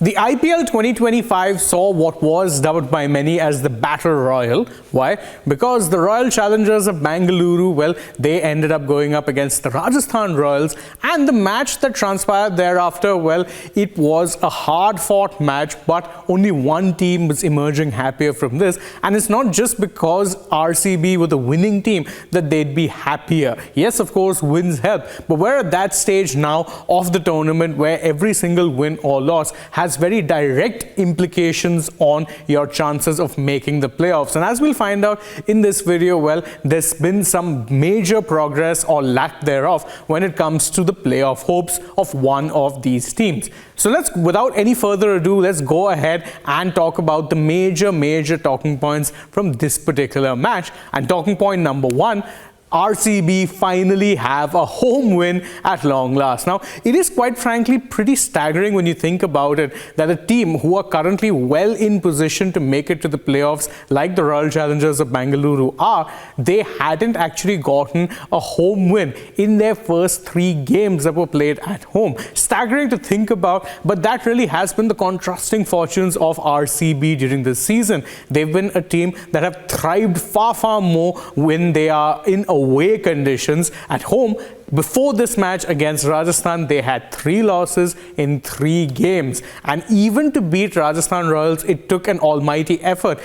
The IPL 2025 saw what was dubbed by many as the Battle Royal. Why? Because the Royal Challengers of Bengaluru, well, they ended up going up against the Rajasthan Royals, and the match that transpired thereafter, well, it was a hard-fought match, but only one team was emerging happier from this. And it's not just because RCB were the winning team that they'd be happier. Yes, of course, wins help, but we're at that stage now of the tournament where every single win or loss has very direct implications on your chances of making the playoffs. And as we'll find out in this video, well, there's been some major progress or lack thereof when it comes to the playoff hopes of one of these teams. So without any further ado, let's go ahead and talk about the major talking points from this particular match. And talking point number one, RCB finally have a home win at long last. Now, it is quite frankly pretty staggering when you think about it that a team who are currently well in position to make it to the playoffs, like the Royal Challengers of Bengaluru are, they hadn't actually gotten a home win in their first 3 games that were played at home. Staggering to think about, but that really has been the contrasting fortunes of RCB during this season. They've been a team that have thrived far more when they are in away conditions. At home, before this match against Rajasthan, they had 3 losses in 3 games. And even to beat Rajasthan Royals, it took an almighty effort,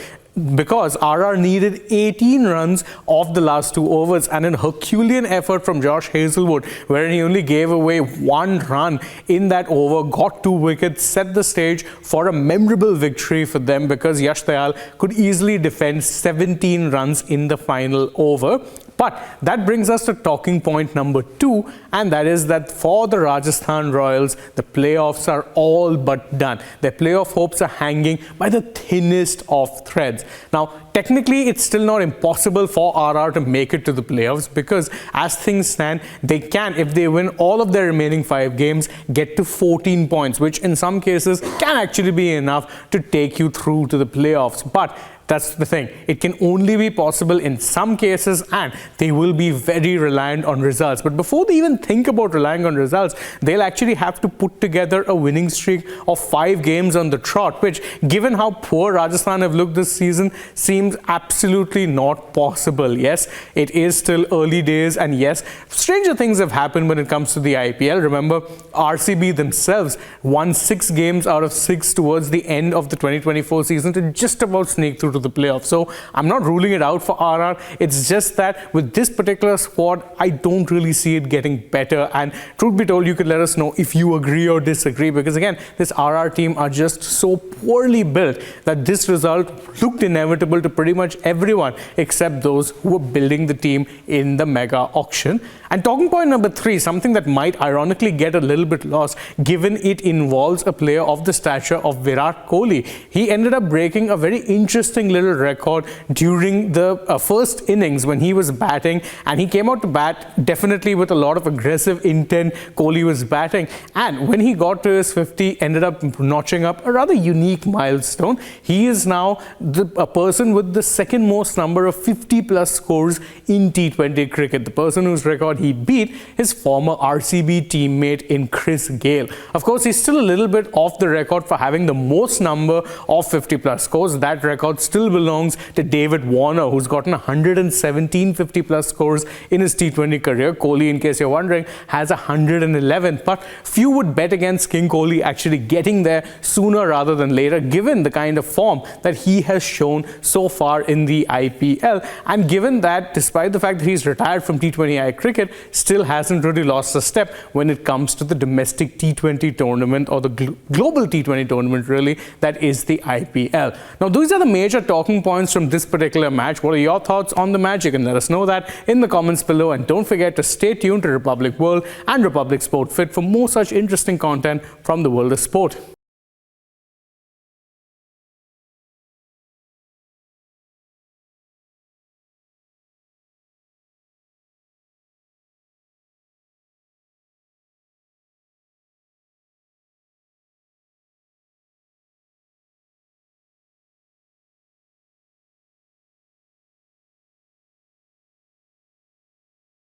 because RR needed 18 runs off the last 2 overs, and an Herculean effort from Josh Hazlewood, wherein he only gave away 1 run in that over, got 2 wickets, set the stage for a memorable victory for them, because Yash Dayal could easily defend 17 runs in the final over. But that brings us to talking point number 2, and that is that for the Rajasthan Royals, the playoffs are all but done. Their playoff hopes are hanging by the thinnest of threads. Now, technically, it's still not impossible for RR to make it to the playoffs, because as things stand, they can, if they win all of their remaining 5 games, get to 14 points, which in some cases can actually be enough to take you through to the playoffs. But that's the thing. It can only be possible in some cases, and they will be very reliant on results. But before they even think about relying on results, they'll actually have to put together a winning streak of 5 games on the trot, which, given how poor Rajasthan have looked this season, seems absolutely not possible. Yes, it is still early days, and yes, stranger things have happened when it comes to the IPL. Remember, RCB themselves won 6 games out of 6 towards the end of the 2024 season to just about sneak through to the playoffs. So I'm not ruling it out for RR. It's just that with this particular squad, I don't really see it getting better. And truth be told, you could let us know if you agree or disagree, because again, this RR team are just so poorly built that this result looked inevitable to pretty much everyone except those who were building the team in the mega auction. And talking point number 3, something that might ironically get a little bit lost, given it involves a player of the stature of Virat Kohli. He ended up breaking a very interesting little record during the first innings when he was batting, and he came out to bat definitely with a lot of aggressive intent. Kohli was batting, and when he got to his 50, ended up notching up a rather unique milestone. He is now a person with the second most number of 50+ scores in T20 cricket, the person whose record he beat his former RCB teammate in Chris Gayle. Of course, he's still a little bit off the record for having the most number of 50+ scores. That record still belongs to David Warner, who's gotten 117 50+ scores in his T20 career. Kohli, in case you're wondering, has 111, but few would bet against King Kohli actually getting there sooner rather than later, given the kind of form that he has shown so far in the IPL, and given that despite the fact that he's retired from T20I cricket, still hasn't really lost a step when it comes to the domestic T20 tournament, or the global T20 tournament really, that is the IPL. Now, these are the major talking points from this particular match. What are your thoughts on the match? You can let us know that in the comments below, and don't forget to stay tuned to Republic World and Republic Sport Fit for more such interesting content from the world of sport.